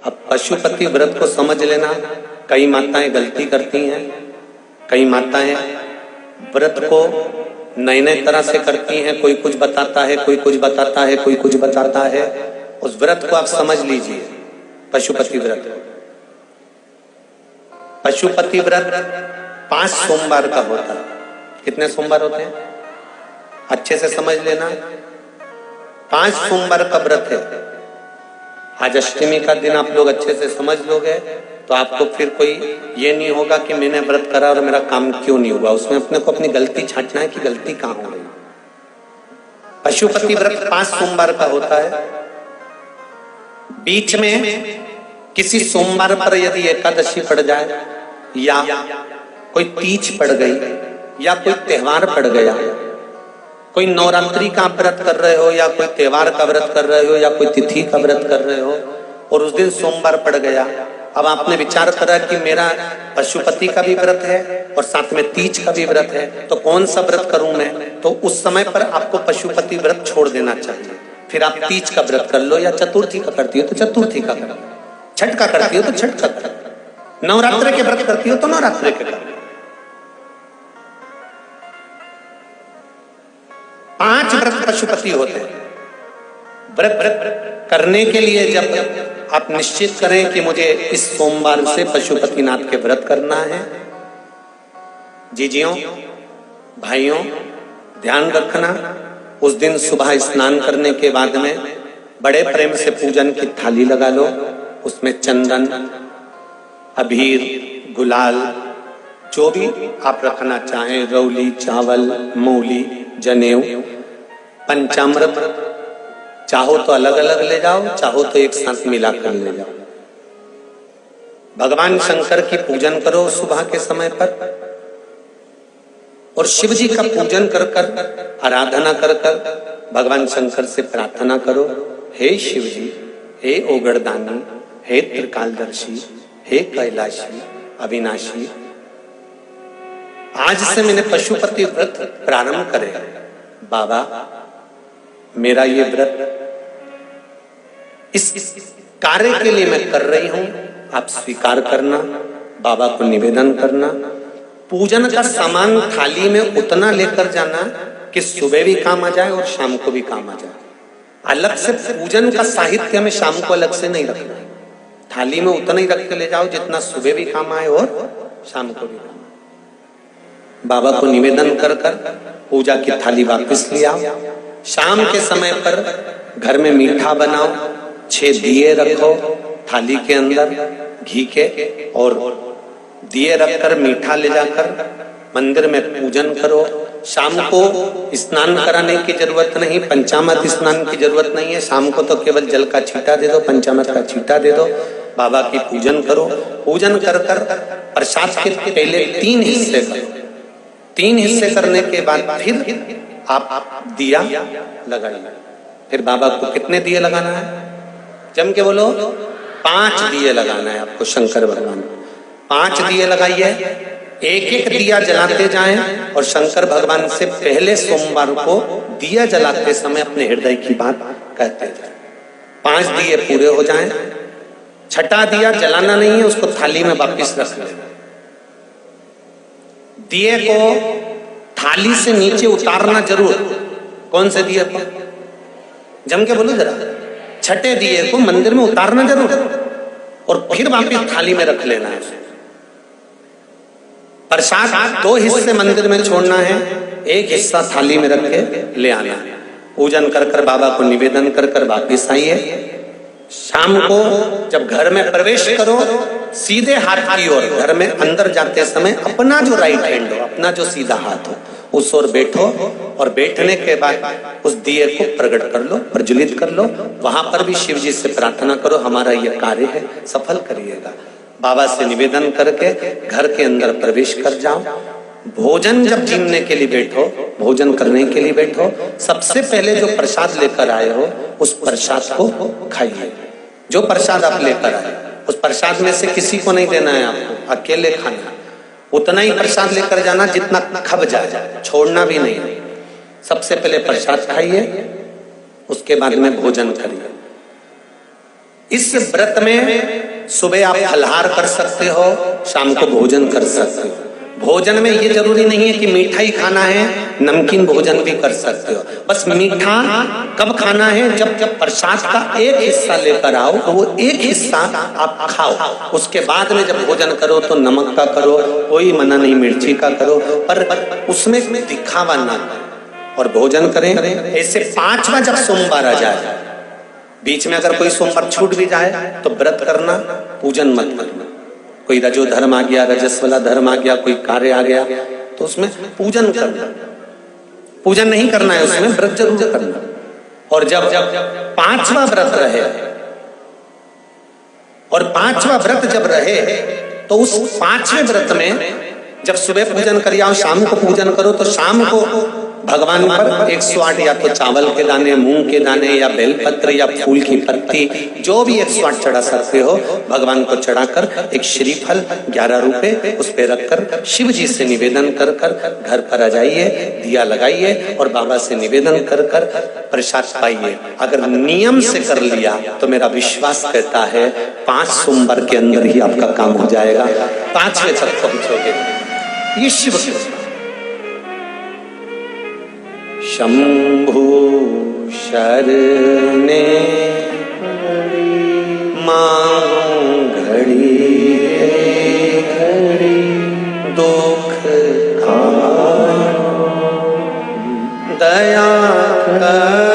अब पशुपति व्रत को समझ लेना। कई माताएं गलती करती हैं, कई माताएं व्रत को नए नए तरह से करती हैं। कोई कुछ बताता है, कोई कुछ बताता है, कोई कुछ बताता है। उस व्रत को आप समझ लीजिए, पशुपति व्रत। पशुपति व्रत 5 सोमवार का होता है। कितने सोमवार होते हैं अच्छे से समझ लेना। 5 सोमवार का व्रत है। आज अष्टमी का दिन आप लोग अच्छे से समझ लोगे तो आपको फिर कोई ये नहीं होगा कि मैंने व्रत करा और मेरा काम क्यों नहीं हुआ। उसमें अपने को अपनी गलती छांटना है कि गलती कहां हो गई। पशुपति व्रत 5 सोमवार का होता है। बीच में किसी सोमवार पर यदि एकादशी पड़ जाए या कोई तीज पड़ गई या कोई त्योहार पड़ गया, कोई नवरात्रि का व्रत कर रहे हो या कोई त्योहार का व्रत कर रहे हो या कोई तिथि का व्रत कर रहे हो और उस दिन सोमवार पड़ गया, अब आपने विचार करा कि मेरा पशुपति का भी व्रत है और साथ में तीज का भी व्रत है, तो कौन सा व्रत करूं मैं। तो उस समय पर आपको पशुपति व्रत छोड़ देना चाहिए। फिर आप तीज का व्रत कर लो या चतुर्थी का करती हो तो चतुर्थी का कर लो, छठ का करती हो तो छठ का कर लो, नवरात्रि के व्रत करती हो तो नवरात्रि के कर लो। 5 व्रत पशुपति होते हैं। व्रत करने के लिए जब आप निश्चित करें कि मुझे इस सोमवार से पशुपतिनाथ के व्रत करना है, जीजियों भाइयों ध्यान रखना, उस दिन सुबह स्नान करने के बाद में बड़े प्रेम से पूजन की थाली लगा लो। उसमें चंदन, अबीर, गुलाल, जो भी आप रखना चाहें, रौली, चावल, मूली, जनेऊ, पंचामृत, चाहो तो अलग अलग ले जाओ, चाहो तो एक साथ मिलाकर ले जाओ। भगवान शंकर की पूजन करो सुबह के समय पर और शिव जी का पूजन कर कर, आराधना कर कर भगवान शंकर से प्रार्थना करो, हे शिव जी, हे ओगड़दानी, हे त्रिकालदर्शी, हे कैलाशी, अविनाशी, आज से मैंने पशुपति व्रत प्रारंभ करे। बाबा मेरा ये व्रत इस कार्य के लिए मैं कर रही हूं, आप स्वीकार करना। बाबा को निवेदन करना। पूजन का सामान थाली में उतना लेकर जाना कि सुबह भी काम आ जाए और शाम को भी काम आ जाए। अलग से पूजन का साहित्य में शाम को अलग से नहीं रखना। थाली में उतना ही रख के ले जाओ जितना सुबह भी काम आए और शाम को भी काम आए। बाबा को निवेदन कर कर पूजा की थाली वापस ले आओ। शाम के समय पर घर में मीठा बनाओ, 6 दिए रखो थाली के अंदर घी के, और दिए रखकर मीठा ले जाकर मंदिर में पूजन करो। शाम को स्नान कराने की जरूरत नहीं, पंचामृत स्नान की जरूरत नहीं है। शाम को तो केवल जल का छींटा दे दो, पंचामृत का छींटा दे दो। बाबा की पूजन करो। पूजन कर कर प्रसाद के पहले 3 हिस्से करो। 3 हिस्से करने के बाद फिर आप दिया लगाइए। फिर बाबा को कितने दिए लगाना है? जम के बोलो, 5 दिए लगाना है आपको शंकर भगवान। 5 दिए लगाइए, एक एक दिया जलाते जाएं और शंकर भगवान से पहले सोमवार को दिया जलाते समय अपने हृदय की बात कहते जाएं। 5 दिए पूरे हो जाएं। छठा दिया जलाना नहीं है, उसको थाली में वापस रख लेना। दिए को थाली से नीचे उतारना जरूर। कौन से दिए को? जम के बोलो जरा। छठे दिए को मंदिर में उतारना जरूर और फिर वापस थाली में रख लेना है। प्रसाद 2 हिस्से मंदिर में छोड़ना है, एक हिस्सा थाली में रख के ले आना है। पूजन कर कर बाबा को निवेदन कर कर वापिस आइए। शाम को जब घर में प्रवेश करो, सीधे हाथ की ओर, घर में अंदर जाते समय अपना जो राइट हैंड हो, अपना जो सीधा हाथ हो, उस ओर बैठो और बैठने के बाद उस दिए को प्रकट कर लो, प्रज्वलित कर लो। वहां पर भी शिव जी से प्रार्थना करो, हमारा यह कार्य है, सफल करिएगा। बाबा से निवेदन करके घर के अंदर प्रवेश कर जाओ। भोजन जब जीमने के लिए बैठो, भोजन करने के लिए बैठो, सबसे पहले जो प्रसाद लेकर आए हो उस प्रसाद को खाइए। जो प्रसाद आप लेकर आए उस प्रसाद में से किसी को नहीं देना है आपको, अकेले खाना। उतना ही प्रसाद लेकर जाना जितना खब जाए, छोड़ना भी नहीं। सबसे पहले प्रसाद खाइए, उसके बाद में भोजन करिए। इस व्रत में सुबह आप फलाहार कर सकते हो, शाम को भोजन कर सकते हो। भोजन में ये जरूरी नहीं है कि मीठा ही खाना है, नमकीन भोजन भी कर सकते हो। बस मीठा कब खाना है, जब प्रसाद का एक हिस्सा लेकर आओ, तो वो एक हिस्सा आप खाओ। उसके बाद में जब भोजन करो तो नमक का करो, कोई मना नहीं, मिर्ची का करो, पर उसमें दिखावा ना करो और भोजन करें। ऐसे 5वां जब सोमवार आ जाए, बीच में अगर कोई सोमवार छूट भी जाए तो व्रत करना, पूजन मत करना। कोई रजो धर्म आ गया, रजस वाला धर्म आ गया, कोई कार्य आ गया, तो उसमें पूजन करना। पूजन नहीं करना है, उसमें व्रत जरूर करना। और जब 5वां व्रत रहे, और 5वां व्रत जब रहे, तो उस 5वें व्रत में जब सुबह पूजन कर आओ, शाम को पूजन करो, तो शाम को भगवान पर 108 या तो चावल के दाने, मूंग के दाने, या बेलपत्र, या फूल की पत्ती, जो भी 108 चढ़ा सकते हो, भगवान को चढ़ाकर एक श्रीफल 11 रुपए उस पे रखकर शिव जी से निवेदन कर कर घर पर आ जाइए, दिया लगाइए और बाबा से निवेदन कर कर प्रसाद पाइए। अगर नियम से कर लिया तो मेरा विश्वास कहता है 5 सोमवार के अंदर ही आपका काम हो जाएगा, 5वें तक पहुंचोगे। ये शिव शंभु शरणे मांगो घड़ी घड़ी दुख का दया कर